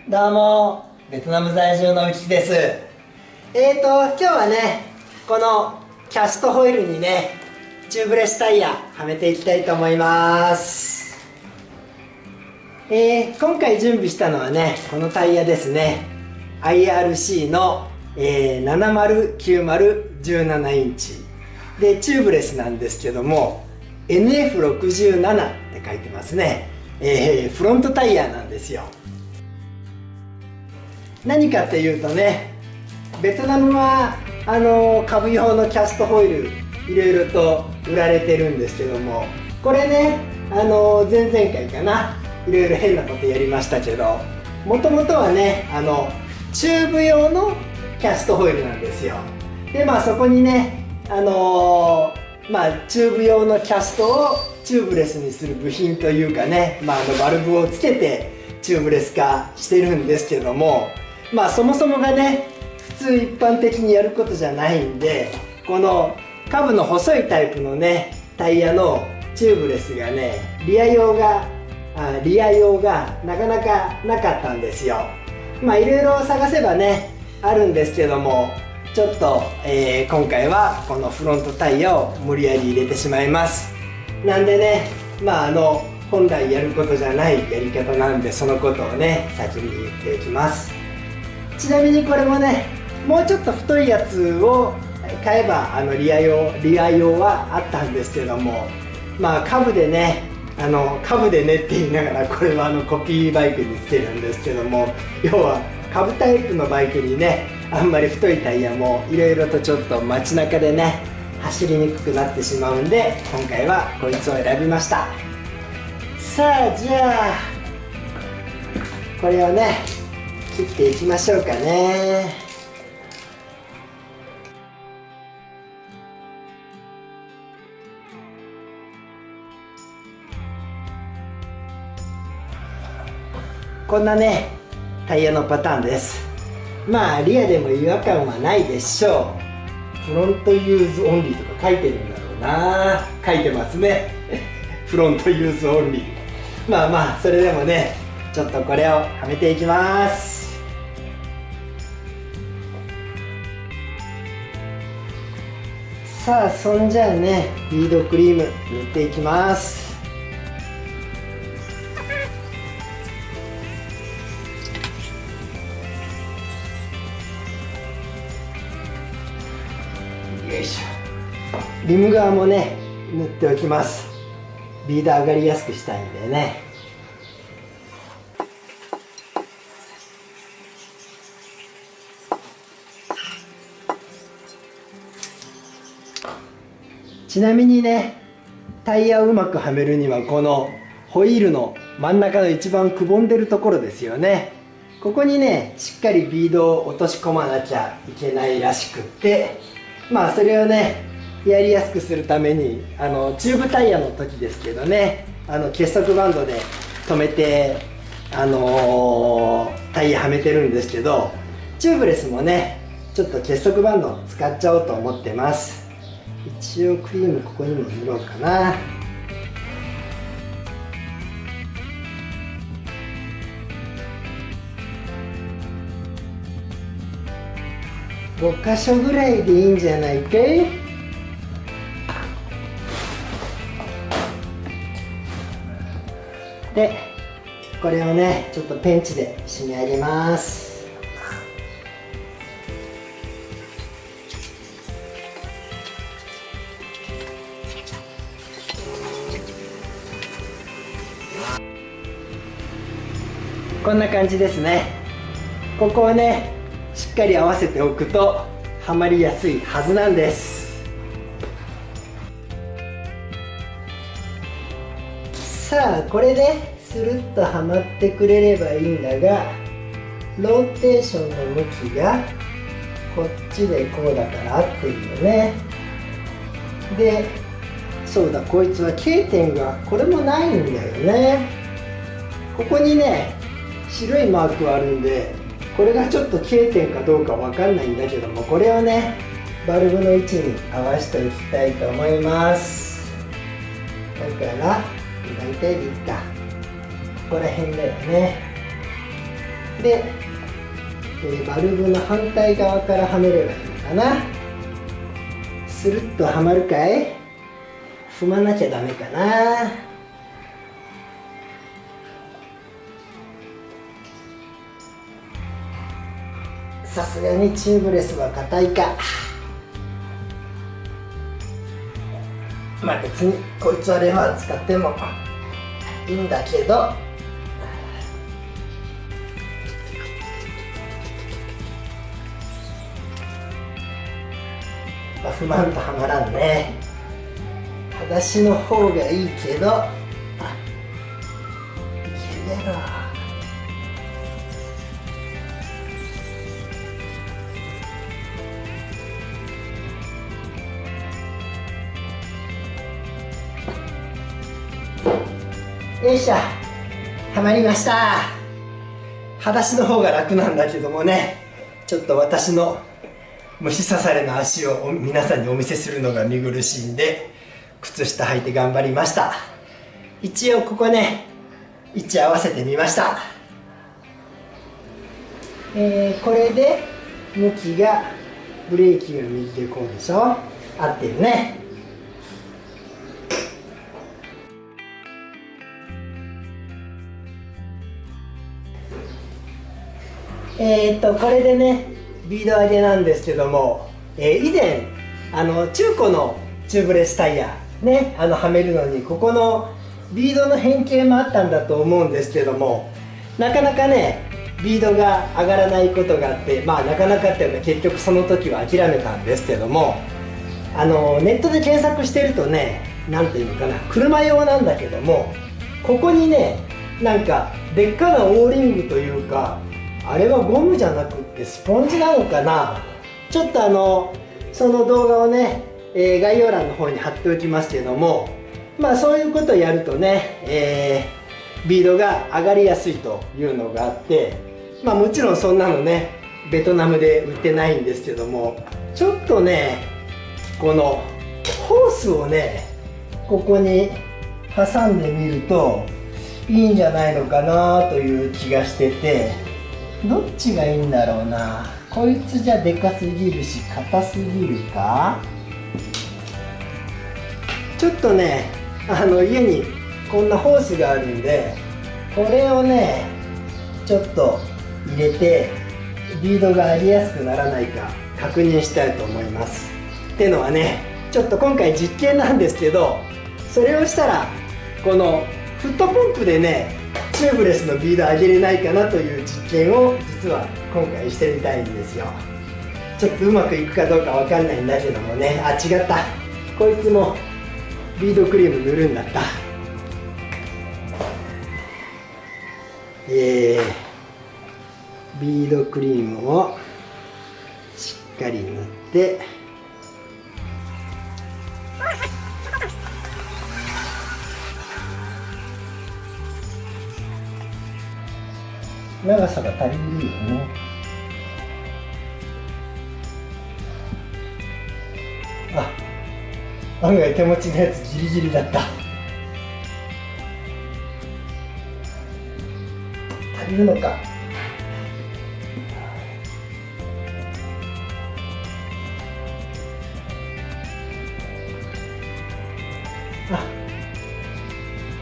どうも、ベトナム在住のうきです。今日はね、このキャストホイールにね、チューブレスタイヤはめていきたいと思います。今回準備したのはね、このタイヤですね。IRC の、709017インチでチューブレスなんですけども NF67 って書いてますね。フロントタイヤなんですよ。何かっていうとね、ベトナムは株用のキャストホイールいろいろと売られてるんですけども、これね、前々回かないろいろ変なことやりましたけど、もともとはねチューブ用のキャストホイールなんですよ。でそこにねチューブ用のキャストをチューブレスにする部品というかね、バルブをつけてチューブレス化してるんですけども、そもそもがね普通一般的にやることじゃないんで、このカブの細いタイプのねタイヤのチューブレスがねリア用がなかなかなかったんですよ。いろいろ探せばねあるんですけども、ちょっと、今回はこのフロントタイヤを無理やり入れてしまいます。なんでね本来やることじゃないやり方なんで、そのことをね先に言っておきます。ちなみにこれもね、もうちょっと太いやつを買えばリア用はあったんですけども、カブでねって言いながら、これはコピーバイクにつけるんですけども、要はカブタイプのバイクにねあんまり太いタイヤもいろいろとちょっと街中でね走りにくくなってしまうんで、今回はこいつを選びました。さあじゃあこれをね切っていきましょうかね。こんなねタイヤのパターンです。リアでも違和感はないでしょう。フロントユーズオンリーとか書いてるんだろうな。書いてますねフロントユーズオンリー。それでもね、ちょっとこれをはめていきます。さあそんじゃあね、リードクリーム塗っていきます。よいしょ。リム側もね塗っておきます。ビード上がりやすくしたいんでね。ちなみにね、タイヤをうまくはめるにはこのホイールの真ん中の一番くぼんでるところですよね。ここにねしっかりビードを落とし込まなきゃいけないらしくって、それをねやりやすくするためにチューブタイヤの時ですけどね、結束バンドで留めてタイヤはめてるんですけど、チューブレスもねちょっと結束バンド使っちゃおうと思ってます。一応クリームここにも塗ろうかな。5箇所ぐらいでいいんじゃないかい。でこれをねちょっとペンチで締め上げます。こんな感じですね。ここをねしっかり合わせておくとはまりやすいはずなんです。さあこれでスルッとはまってくれればいいんだが、ローテーションの向きがこっちでこうだから合ってるよね。でそうだ、こいつは K 点がこれもないんだよね。ここにね白いマークはあるんで、これがちょっと K 点かどうかわかんないんだけども、これをねバルブの位置に合わせておきたいと思います。だから大体でいいか、ここら辺だよね。で、バルブの反対側からはめればいいのかな。スルッとはまるかい？踏まなきゃダメかな。さすがにチューブレスは硬いか。まあ別にこいつはレバー使ってもいいんだけど、不満とはまらんね。裸足の方がいいけど、いけるやろ。よいしょ、はまりました。裸足の方が楽なんだけどもね、ちょっと私の虫刺されの足を皆さんにお見せするのが見苦しいんで、靴下履いて頑張りました。一応ここね、位置合わせてみました。これで向きがブレーキが右でこうでしょ。合ってるね。これでね、ビード上げなんですけども、以前中古のチューブレスタイヤね、はめるのにここのビードの変形もあったんだと思うんですけども、なかなかねビードが上がらないことがあって、まあなかなかっていうのは結局その時は諦めたんですけども、ネットで検索してるとね、なんていうのかな、車用なんだけども、ここにねなんかでっかなオーリングというか、あれはゴムじゃなくってスポンジなのかな。ちょっとその動画をね、概要欄の方に貼っておきますけども、まあそういうことをやるとね、ビードが上がりやすいというのがあって、まあもちろんそんなのねベトナムで売ってないんですけども、ちょっとねこのホースをねここに挟んでみるといいんじゃないのかなという気がしてて、どっちがいいんだろうな。こいつじゃでかすぎるし硬すぎるか。ちょっとね家にこんなホースがあるんで、これをねちょっと入れてビードが上げやすくならないか確認したいと思います。ってのはね、ちょっと今回実験なんですけど、それをしたらこのフットポンプでねチューブレスのビード上げれないかなという実験を実は今回してみたいんですよ。ちょっとうまくいくかどうかわかんないんだけどもね。あ、違った、こいつもビードクリーム塗るんだった。ビードクリームをしっかり塗って、長さが足りるよね。あ、案外手持ちのやつギリギリだった。足りるのか。あ、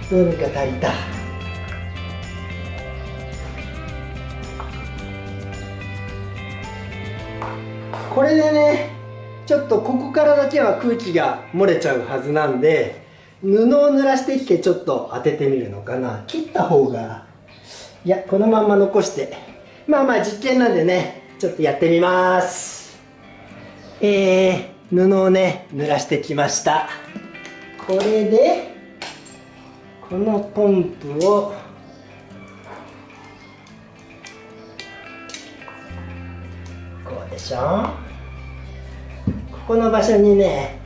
どうにか足りた。これでね、ちょっとここからだけは空気が漏れちゃうはずなんで、布を濡らしてきてちょっと当ててみるのかな。切った方が、いやこのまんま残して、まあまあ実験なんでねちょっとやってみます。布をね濡らしてきました。これでこのポンプをこうでしょ。ここの場所にね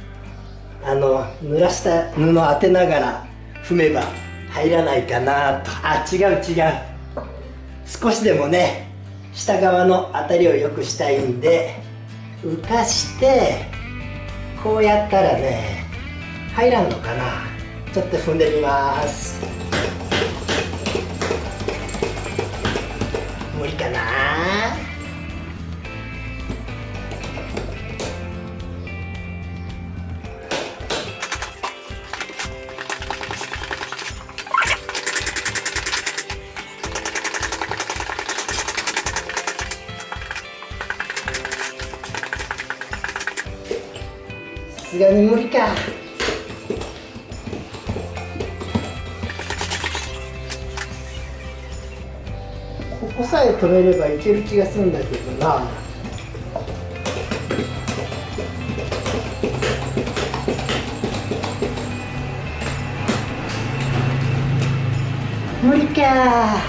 濡らした布を当てながら踏めば入らないかなと。あ、違う。少しでもね下側の当たりを良くしたいんで浮かしてこうやったらね入らんのかな。ちょっと踏んでみます。無理か。かな。さすがに無理か。ここさえ止めればいける気がするんだけどな。無理か。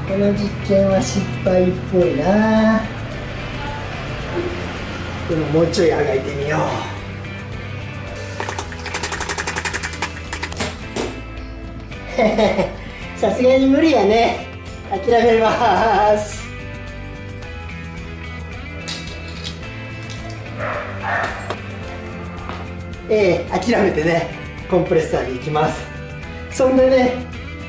この実験は失敗っぽいな。でももうちょいあがいてみよう。さすがに無理やね。諦めます。諦めてね、コンプレッサーに行きます。そんでね、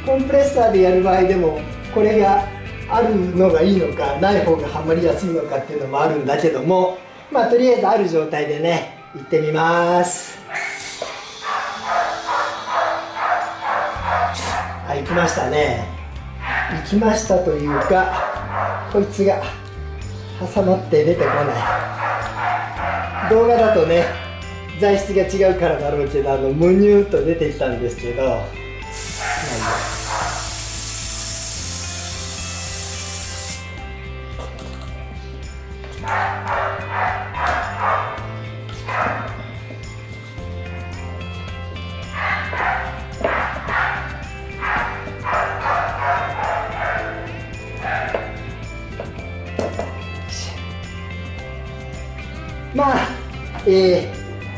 コンプレッサーでやる場合でもこれがあるのがいいのかない方がはまりやすいのかっていうのもあるんだけども、まあとりあえずある状態でね行ってみます。行きましたね。行きましたというか、こいつが挟まって出てこない。動画だとね材質が違うからだろうけど、むにゅーっと出てきたんですけど、まあ、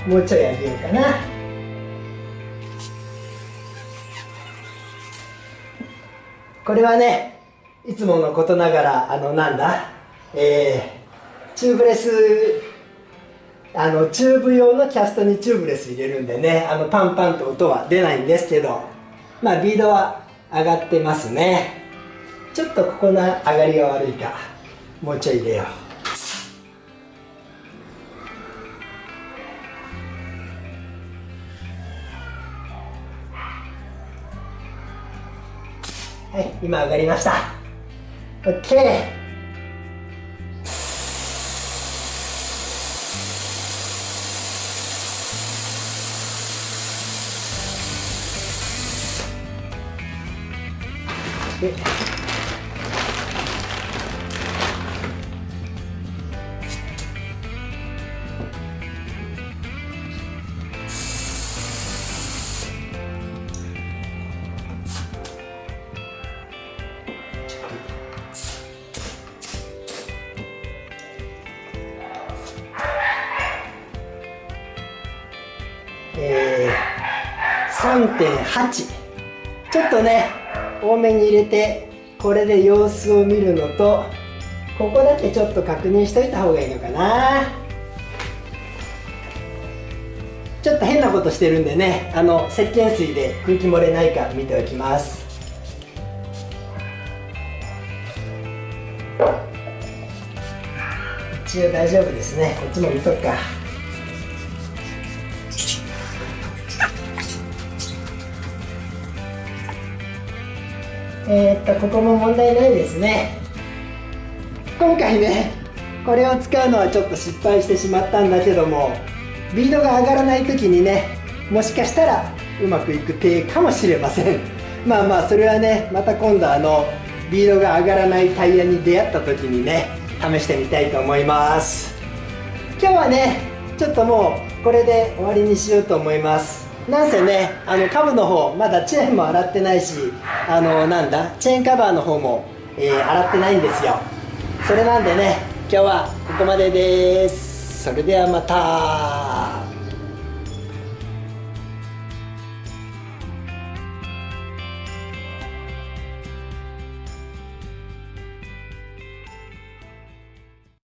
もうちょいあげようかな。これはね、いつものことながら、なんだ、チューブレス、チューブ用のキャストにチューブレス入れるんでね、パンパンと音は出ないんですけど、まあ、ビードは上がってますね。ちょっとここの上がりが悪いか、もうちょい入れよう。はい、今上がりました。OK。で、3.8 ちょっとね多めに入れて、これで様子を見るのと、ここだけちょっと確認しといた方がいいのかな。ちょっと変なことしてるんでね、石鹸水で空気漏れないか見ておきます。一応大丈夫ですね。こっちも見とくか。ここも問題ないですね。今回ねこれを使うのはちょっと失敗してしまったんだけども、ビードが上がらない時にね、もしかしたらうまくいく手かもしれません。まあまあそれはね、また今度ビードが上がらないタイヤに出会った時にね試してみたいと思います。今日はねちょっともうこれで終わりにしようと思います。なんせねカブの方まだチェーンも洗ってないし、なんだチェーンカバーの方も、洗ってないんですよ。それなんでね今日はここまでです。それではまた。